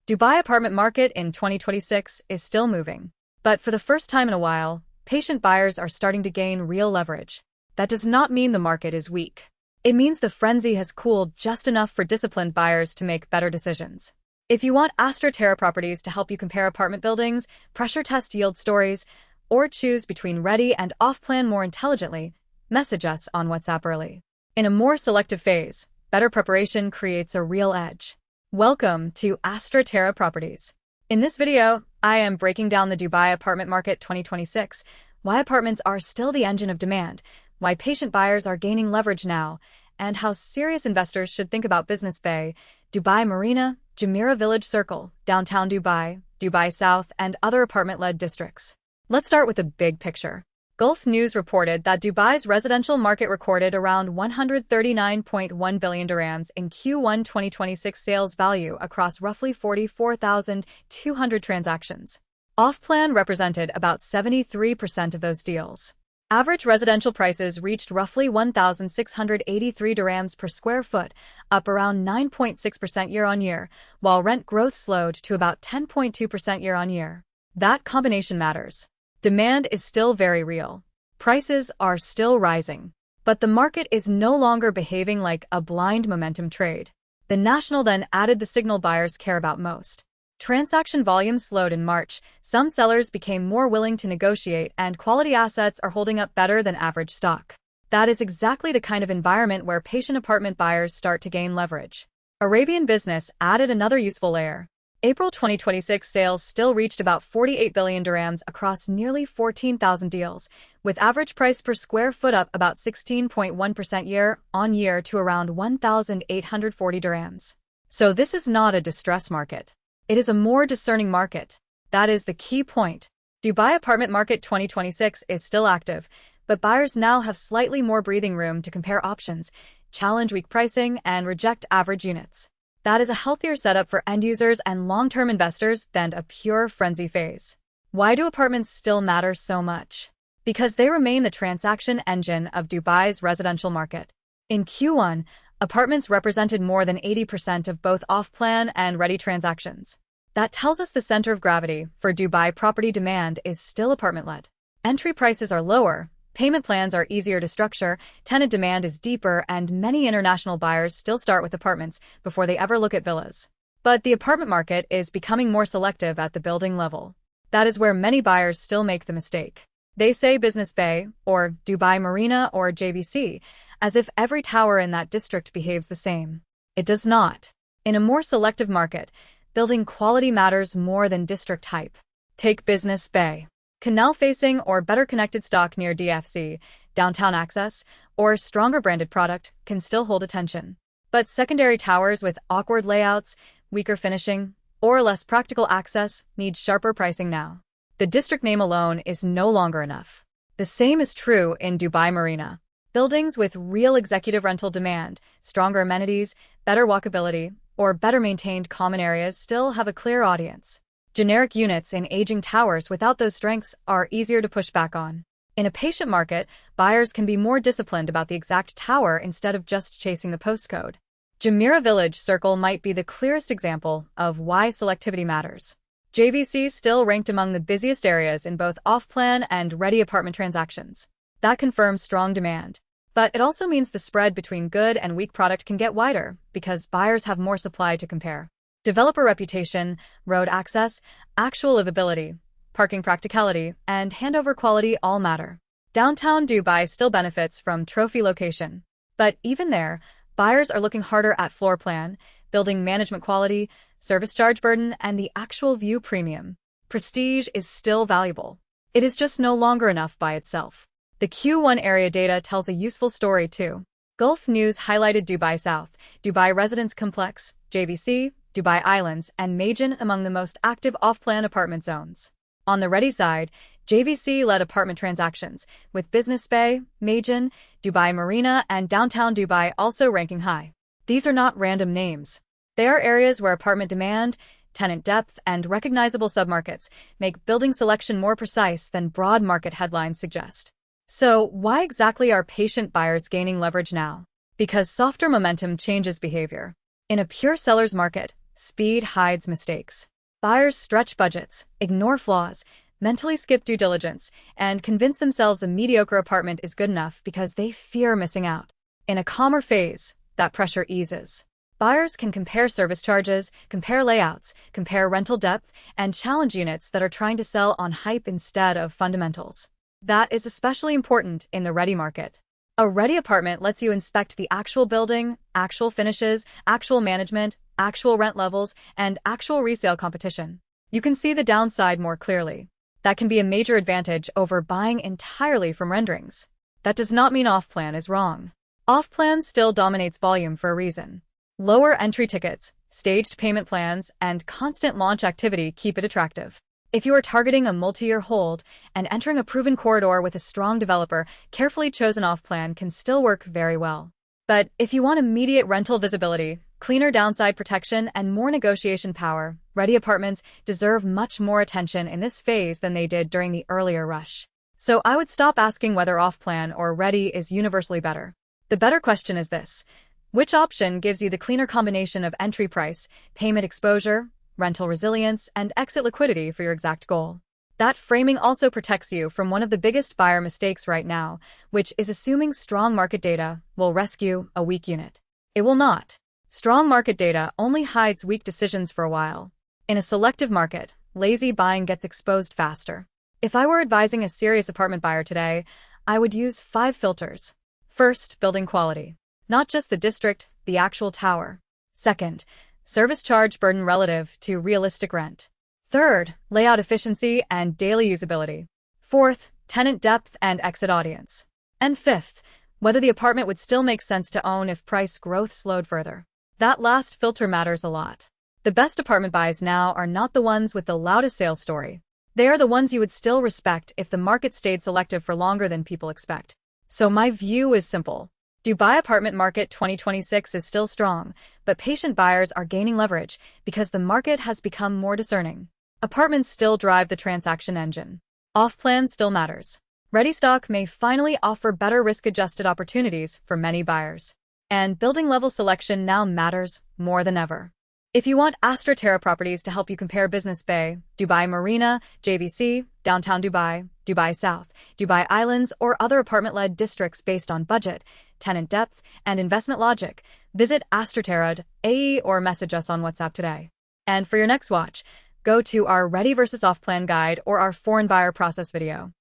Dubai apartment market in 2026 is still moving. But for the first time in a while, patient buyers are starting to gain real leverage. That does not mean the market is weak. It means the frenzy has cooled just enough for disciplined buyers to make better decisions. If you want Astra Terra Properties to help you compare apartment buildings, pressure test yield stories, or choose between ready and off-plan more intelligently, message us on WhatsApp early. In a more selective phase, better preparation creates a real edge. Welcome to Astra Terra Properties. In this video, I am breaking down the Dubai apartment market 2026, why apartments are still the engine of demand, why patient buyers are gaining leverage now, and how serious investors should think about Business Bay, Dubai Marina, Jumeirah Village Circle, downtown Dubai, Dubai South, and other apartment-led districts. Let's start with the big picture. Gulf News reported that Dubai's residential market recorded around 139.1 billion dirhams in Q1 2026 sales value across roughly 44,200 transactions. Off-plan represented about 73% of those deals. Average residential prices reached roughly 1,683 dirhams per square foot, up around 9.6% year-on-year, while rent growth slowed to about 10.2% year-on-year. That combination matters. Demand is still very real. Prices are still rising. But the market is no longer behaving like a blind momentum trade. The National then added the signal buyers care about most. Transaction volume slowed in March, some sellers became more willing to negotiate, and quality assets are holding up better than average stock. That is exactly the kind of environment where patient apartment buyers start to gain leverage. Arabian Business added another useful layer. April 2026 sales still reached about 48 billion dirhams across nearly 14,000 deals, with average price per square foot up about 16.1% year-on-year to around 1,840 dirhams. So this is not a distress market. It is a more discerning market. That is the key point. Dubai apartment market 2026 is still active, but buyers now have slightly more breathing room to compare options, challenge weak pricing, and reject average units. That is a healthier setup for end users and long-term investors than a pure frenzy phase. Why do apartments still matter so much? Because they remain the transaction engine of Dubai's residential market. In Q1, apartments represented more than 80% of both off-plan and ready transactions. That tells us the center of gravity for Dubai property demand is still apartment-led. Entry prices are lower, payment plans are easier to structure, tenant demand is deeper, and many international buyers still start with apartments before they ever look at villas. But the apartment market is becoming more selective at the building level. That is where many buyers still make the mistake. They say Business Bay, or Dubai Marina, or JVC, as if every tower in that district behaves the same. It does not. In a more selective market, building quality matters more than district hype. Take Business Bay. Canal-facing or better connected stock near DFC, downtown access, or stronger branded product can still hold attention. But secondary towers with awkward layouts, weaker finishing, or less practical access need sharper pricing now. The district name alone is no longer enough. The same is true in Dubai Marina. Buildings with real executive rental demand, stronger amenities, better walkability, or better maintained common areas still have a clear audience. Generic units in aging towers without those strengths are easier to push back on. In a patient market, buyers can be more disciplined about the exact tower instead of just chasing the postcode. Jumeirah Village Circle might be the clearest example of why selectivity matters. JVC still ranked among the busiest areas in both off-plan and ready apartment transactions. That confirms strong demand. But it also means the spread between good and weak product can get wider because buyers have more supply to compare. Developer reputation, road access, actual livability, parking practicality, and handover quality all matter. Downtown Dubai still benefits from trophy location. But even there, buyers are looking harder at floor plan, building management quality, service charge burden, and the actual view premium. Prestige is still valuable. It is just no longer enough by itself. The Q1 area data tells a useful story too. Gulf News highlighted Dubai South, Dubai Residence Complex, JVC, Dubai Islands, and Majin among the most active off-plan apartment zones. On the ready side, JVC led apartment transactions, with Business Bay, Majin, Dubai Marina, and downtown Dubai also ranking high. These are not random names. They are areas where apartment demand, tenant depth, and recognizable submarkets make building selection more precise than broad market headlines suggest. So, why exactly are patient buyers gaining leverage now? Because softer momentum changes behavior. In a pure seller's market, Speed hides mistakes. Buyers stretch budgets, ignore flaws, mentally skip due diligence, and convince themselves a mediocre apartment is good enough because they fear missing out. In a calmer phase, that pressure eases. Buyers can compare service charges, compare layouts, compare rental depth, and challenge units that are trying to sell on hype instead of fundamentals. That is especially important in the ready market. A ready apartment lets you inspect the actual building, actual finishes, actual management, actual rent levels, and actual resale competition. You can see the downside more clearly. That can be a major advantage over buying entirely from renderings. That does not mean off-plan is wrong. Off-plan still dominates volume for a reason. Lower entry tickets, staged payment plans, and constant launch activity keep it attractive. If you are targeting a multi-year hold and entering a proven corridor with a strong developer, carefully chosen off-plan can still work very well. But if you want immediate rental visibility, cleaner downside protection, and more negotiation power, ready apartments deserve much more attention in this phase than they did during the earlier rush. So I would stop asking whether off-plan or ready is universally better. The better question is this: which option gives you the cleaner combination of entry price, payment exposure, rental resilience, and exit liquidity for your exact goal? That framing also protects you from one of the biggest buyer mistakes right now, which is assuming strong market data will rescue a weak unit. It will not. Strong market data only hides weak decisions for a while. In a selective market, lazy buying gets exposed faster. If I were advising a serious apartment buyer today, I would use 5 filters. First, building quality. Not just the district, the actual tower. Second, service charge burden relative to realistic rent. Third, layout efficiency and daily usability. Fourth, tenant depth and exit audience. And fifth, whether the apartment would still make sense to own if price growth slowed further. That last filter matters a lot. The best apartment buys now are not the ones with the loudest sales story. They are the ones you would still respect if the market stayed selective for longer than people expect. So my view is simple. Dubai apartment market 2026 is still strong, but patient buyers are gaining leverage because the market has become more discerning. Apartments still drive the transaction engine. Off-plan still matters. Ready stock may finally offer better risk-adjusted opportunities for many buyers. And building-level selection now matters more than ever. If you want Astra Terra Properties to help you compare Business Bay, Dubai Marina, JBC, Downtown Dubai, Dubai South, Dubai Islands, or other apartment-led districts based on budget, tenant depth, and investment logic, visit astraterra.ae or message us on WhatsApp today. And for your next watch, go to our Ready versus Off-Plan guide or our foreign buyer process video.